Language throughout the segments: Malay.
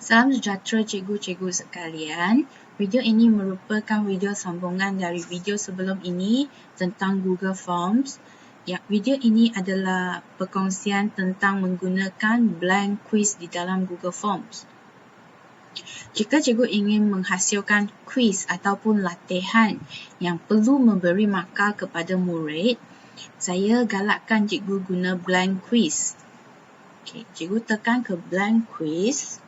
Salam sejahtera cikgu-cikgu sekalian. Video ini merupakan video sambungan dari video sebelum ini tentang Google Forms. Video ini adalah perkongsian tentang menggunakan blank quiz di dalam Google Forms. Jika cikgu ingin menghasilkan quiz ataupun latihan yang perlu memberi markah kepada murid, saya galakkan cikgu guna blank quiz. Cikgu tekan ke blank quiz.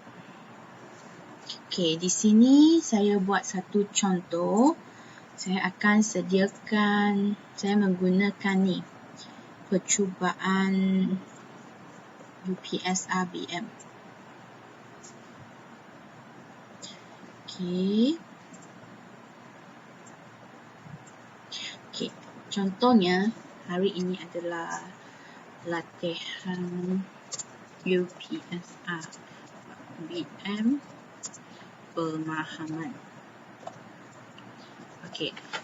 Di sini saya buat satu contoh. Saya akan sediakan, saya menggunakan ni, percubaan UPSRBM. Contohnya, hari ini adalah latihan UPSRBM pemahaman.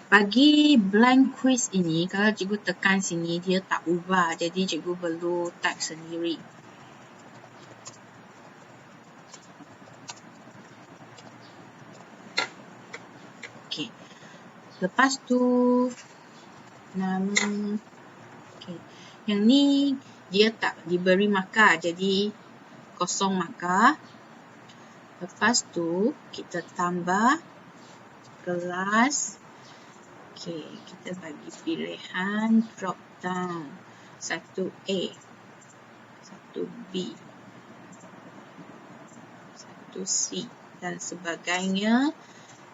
Bagi blank quiz ini, kalau cikgu tekan sini, dia tak ubah. Jadi, cikgu perlu type sendiri. Lepas tu, nama. Yang ni, dia tak diberi markah. Jadi, kosong markah. Lepas tu, kita tambah kelas. Kita bagi pilihan drop down 1A, 1B, 1C dan sebagainya.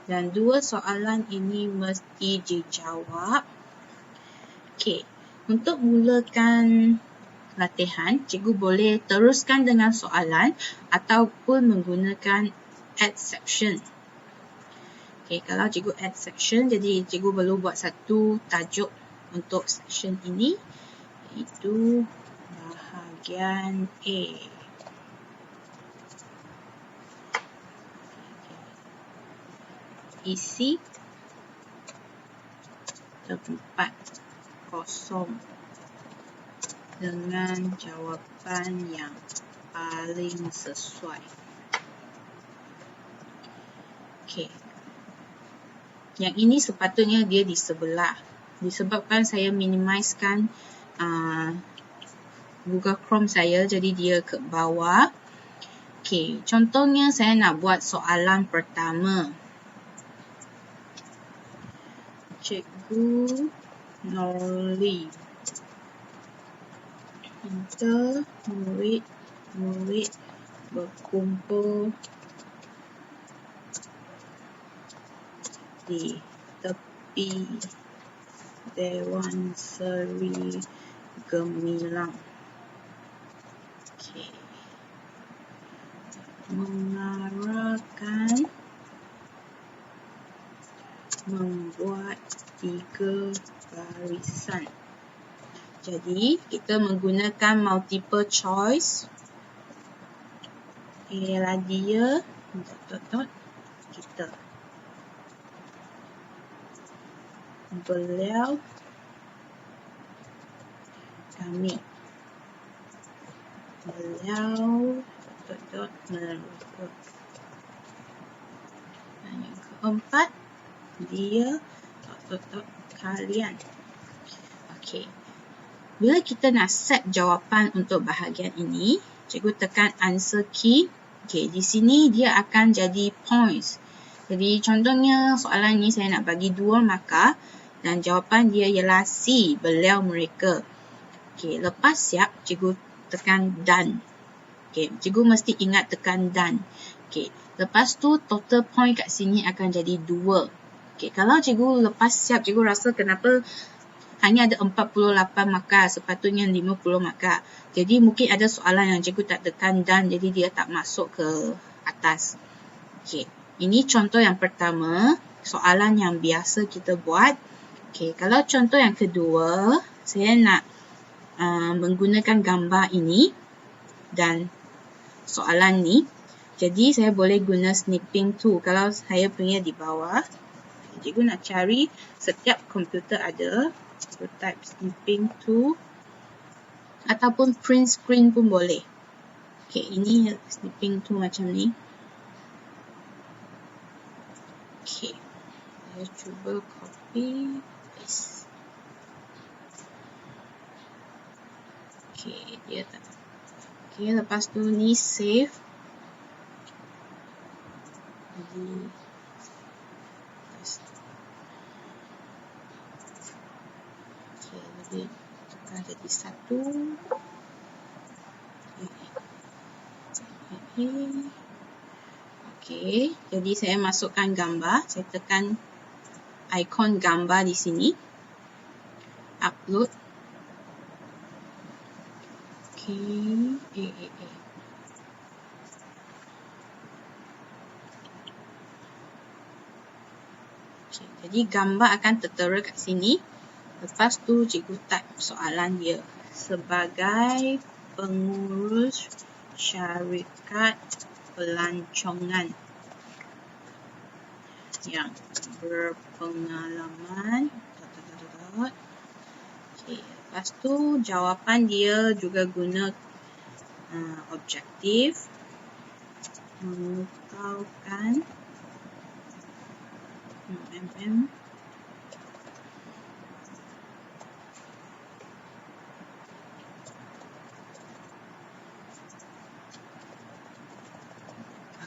Dan dua soalan ini mesti dijawab. Untuk mulakan latihan, cikgu boleh teruskan dengan soalan ataupun menggunakan add section. Kalau cikgu add section, jadi cikgu perlu buat satu tajuk untuk section ini, iaitu bahagian A. Isi tempat kosong dengan jawapan yang paling sesuai. Yang ini sepatutnya dia di sebelah. Disebabkan saya minimizekan Google Chrome saya, jadi dia ke bawah. Contohnya saya nak buat soalan pertama. Cikgu Norli minta murid-murid berkumpul di tepi Dewan Seri Gemilang. Mengarahkan membuat 3 barisan. Jadi, kita menggunakan multiple choice. Ialah dia, kita. Beliau, kami. Beliau, mereka. Dan yang keempat, dia, kalian. Bila kita nak set jawapan untuk bahagian ini, cikgu tekan answer key. Di sini dia akan jadi points. Jadi contohnya soalan ini saya nak bagi 2 markah dan jawapan dia ialah C, beliau, mereka. Lepas siap, cikgu tekan done. Cikgu mesti ingat tekan done. Lepas tu total point kat sini akan jadi 2. Kalau cikgu lepas siap, cikgu rasa kenapa hanya ada 48 markah, sepatutnya 50 markah. Jadi mungkin ada soalan yang cikgu tak tekan done, jadi dia tak masuk ke atas. Ini contoh yang pertama, soalan yang biasa kita buat. Kalau contoh yang kedua, saya nak menggunakan gambar ini dan soalan ni. Jadi saya boleh guna snipping tool. Kalau saya punya di bawah, cikgu nak cari, setiap komputer ada. Cikgu type snipping tool ataupun print screen pun boleh. Ini snipping tool macam ni. cuba copy paste. Okay, dia tak. Okay, lepas tu ni save. Jadi okay, jadi tukar jadi 1. Okay, jadi saya masukkan gambar. Saya tekan ikon gambar di sini. Upload. Okay, Okay, jadi gambar akan tertera kat sini. Lepas tu cikgu type soalan dia. Sebagai pengurus syarikat pelancongan yang berpengalaman. Okay, lepas tu jawapan dia juga guna objektif, mengutaukan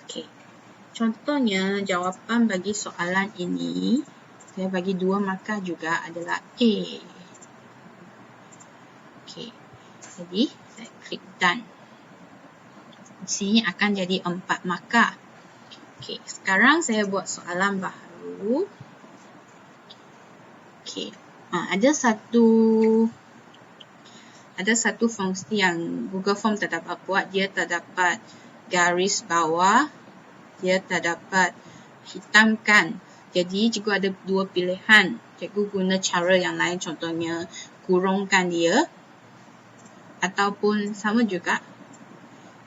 Okay. Contohnya jawapan bagi soalan ini, saya bagi 2 markah juga adalah A. Okay. Jadi saya klik done. Di sini akan jadi 4 markah. Okay. Sekarang saya buat soalan baru. Okay. Ada satu fungsi yang Google Form tak dapat buat. Dia tak dapat garis bawah. Dia tak dapat hitamkan. Jadi cikgu ada 2 pilihan. Cikgu guna cara yang lain, contohnya kurungkan dia. Ataupun sama juga,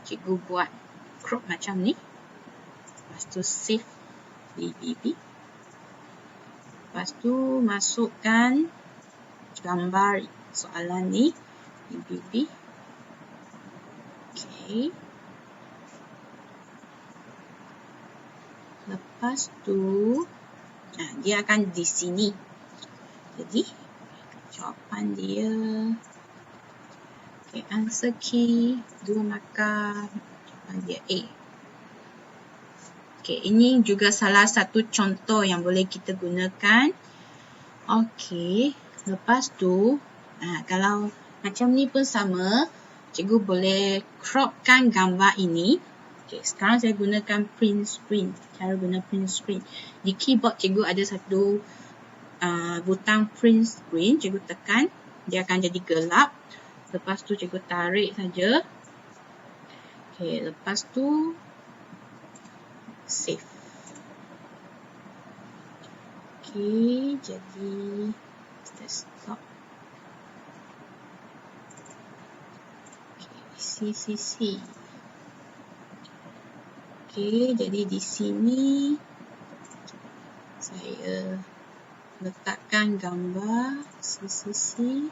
cikgu buat crop macam ni. Lepas tu save BBB. Lepas tu masukkan gambar soalan ni BBB. Okay. Lepas tu dia akan di sini. Jadi jawapan dia, okay, answer key 2 markah, jawapan dia A. Okay, ini juga salah satu contoh yang boleh kita gunakan. Okay, lepas tu kalau macam ni pun sama, cikgu boleh cropkan gambar ini. Okay, sekarang saya gunakan print screen. Cara guna print screen. Di keyboard cikgu ada satu butang print screen. Cikgu tekan, dia akan jadi gelap. Lepas tu cikgu tarik saja. Okay, lepas tu save. Okay, jadi kita stop. Okay, CCC. Okay, jadi di sini saya letakkan gambar CCC.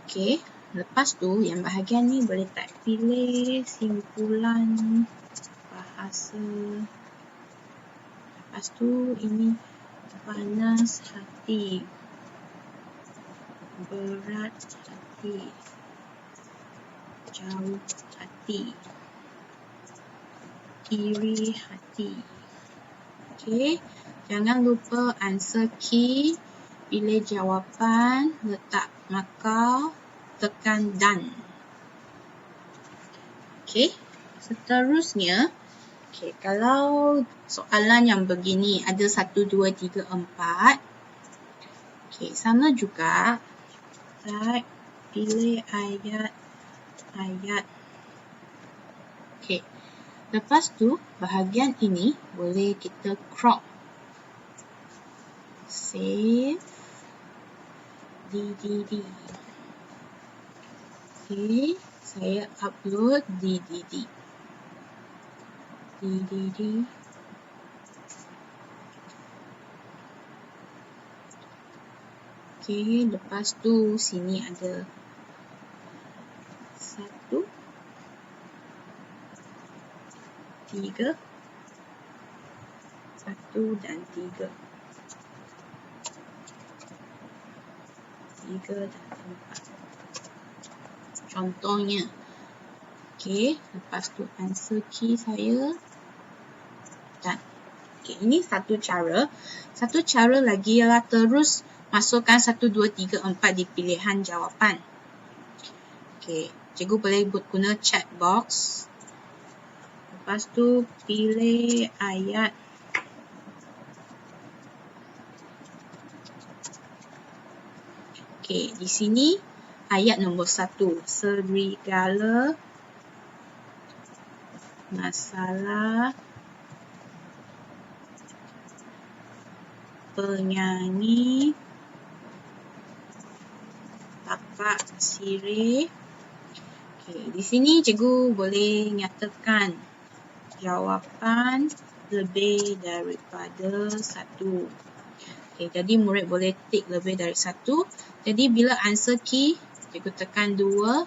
Okay, lepas tu yang bahagian ni boleh tak pilih simpulan bahasa. Lepas tu ini panas hati, berat hati, jauh hati, iri hati. Okay, jangan lupa answer key, pilih jawapan, letak markah, tekan done. Okay, seterusnya, okay, kalau soalan yang begini ada 1, 2, 3, 4. Okay, sama juga. Pilih ayat. Okay, lepas tu bahagian ini boleh kita crop. Save. DDD. Okay, saya upload DDD. Okay, lepas tu sini ada 1, 3. 1 dan 3. 3 dan 4. Contohnya. Okey, lepas tu answer key saya. Dan okey, ini satu cara. Satu cara lagi ialah terus masukkan 1, 2, 3, 4 di pilihan jawapan. Okey, cikgu boleh guna chat box. Lepas tu pilih ayat okey, di sini ayat nombor 1, serigala masalah penyanyi tapak sirih. Okey, di sini cikgu boleh nyatakan jawapan lebih daripada 1. Okey, jadi murid boleh tick lebih dari 1. Jadi bila answer key, cikgu tekan 2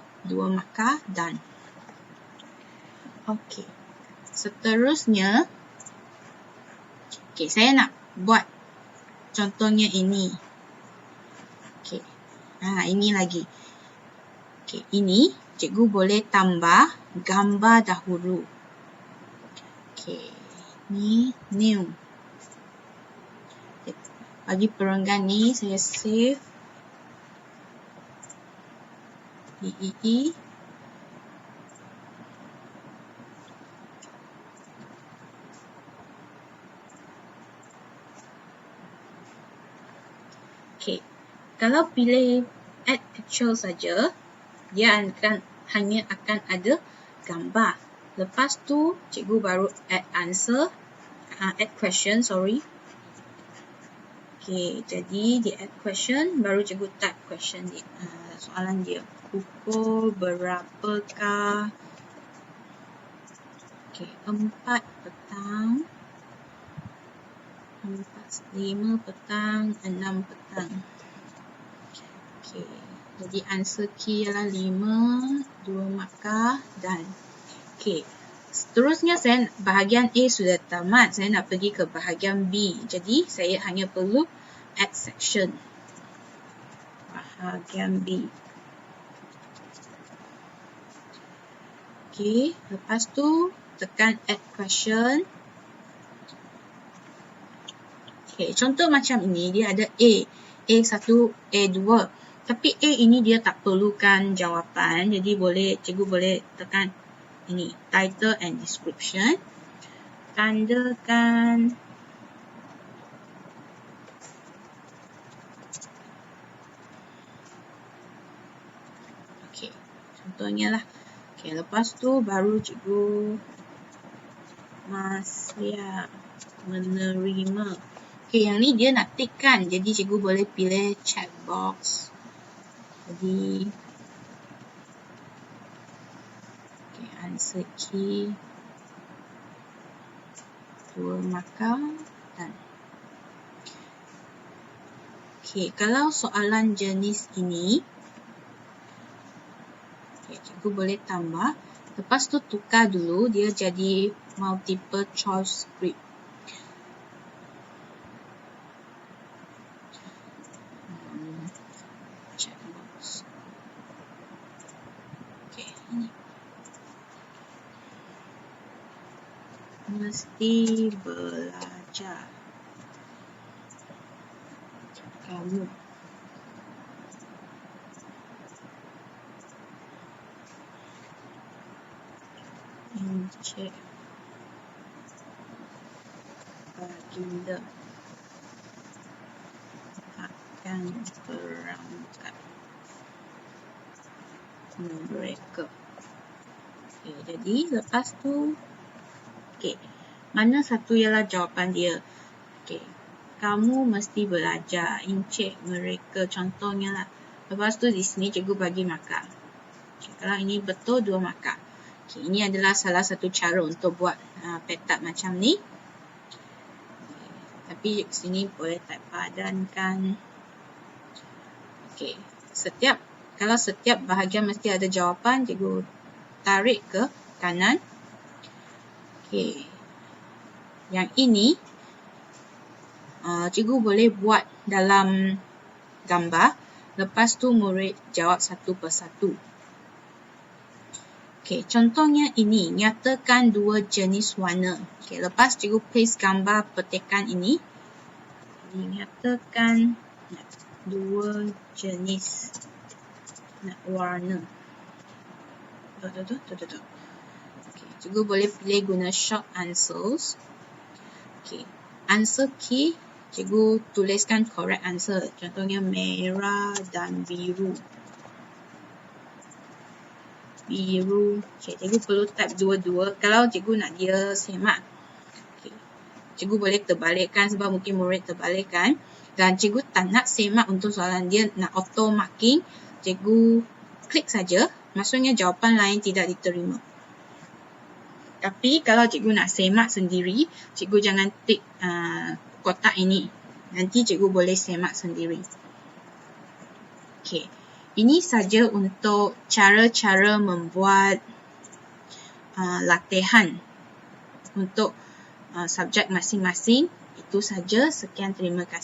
markah done. Okey. Seterusnya, okey, saya nak buat contohnya ini. Okey. Ini lagi. Okey, ini cikgu boleh tambah gambar dahulu. Okey, ni new. Bagi perenggan ni saya save. DEE. Okey, kalau pilih add picture saja, dia hanya akan ada gambar. Lepas tu cikgu baru add answer, add question, sorry. Okey, jadi di add question, baru cikgu type question dia, soalan dia. Pukul berapakah? Okey, 4 petang. 5 petang, 6 petang. Okey, jadi answer key ialah 5, 2 markah dan okey. Seterusnya bahagian A sudah tamat. Saya nak pergi ke bahagian B. Jadi saya hanya perlu add section. Bahagian B. Okey, lepas tu tekan add question. Okey, contoh macam ini dia ada A, A1, A2. Tapi A ini dia tak perlukan jawapan. Jadi cikgu boleh tekan ini, title and description. Tandakan okey, contohnya lah. Okey, lepas tu baru cikgu Masya menerima. Okey, yang ni dia nak tick kan. Jadi cikgu boleh pilih chat box. Jadi okey, answer key 2 markah dan okey, kalau soalan jenis ini, okey, cikgu boleh tambah. Lepas tu tukar dulu dia jadi multiple choice script. Chat box. Okey, ini. Mesti belajar. Kamu. Encik Baginda akan berangkat mereka. Okay, jadi lepas tu, okay, mana satu ialah jawapan dia? Okay, kamu mesti belajar. Encik mereka, contohnya lah. Lepas tu di sini cikgu bagi markah. Okay, kalau ini betul 2 markah. Okay, ini adalah salah satu cara untuk buat petak macam ni. Okay, tapi sini boleh type padankan. Okay, kalau setiap bahagian mesti ada jawapan, cikgu tarik ke kanan. Okey. Yang ini cikgu boleh buat dalam gambar. Lepas tu murid jawab satu persatu. Okey, contohnya ini. Nyatakan dua jenis warna. Okey, lepas cikgu paste gambar petikan ini. Nyatakan dua jenis warna. Okay, cikgu boleh pilih guna short answers. Okay, answer key, cikgu tuliskan correct answer. Contohnya merah dan biru. Biru. Okay, cikgu perlu type dua-dua kalau cikgu nak dia semak. Okay, cikgu boleh terbalikkan sebab mungkin murid terbalikkan. Dan cikgu tak nak semak untuk soalan dia, nak auto marking. Cikgu klik saja. Maksudnya jawapan lain tidak diterima. Tapi kalau cikgu nak semak sendiri, cikgu jangan tik kotak ini. Nanti cikgu boleh semak sendiri. Okey. Ini saja untuk cara-cara membuat latihan untuk subjek masing-masing. Itu saja. Sekian, terima kasih.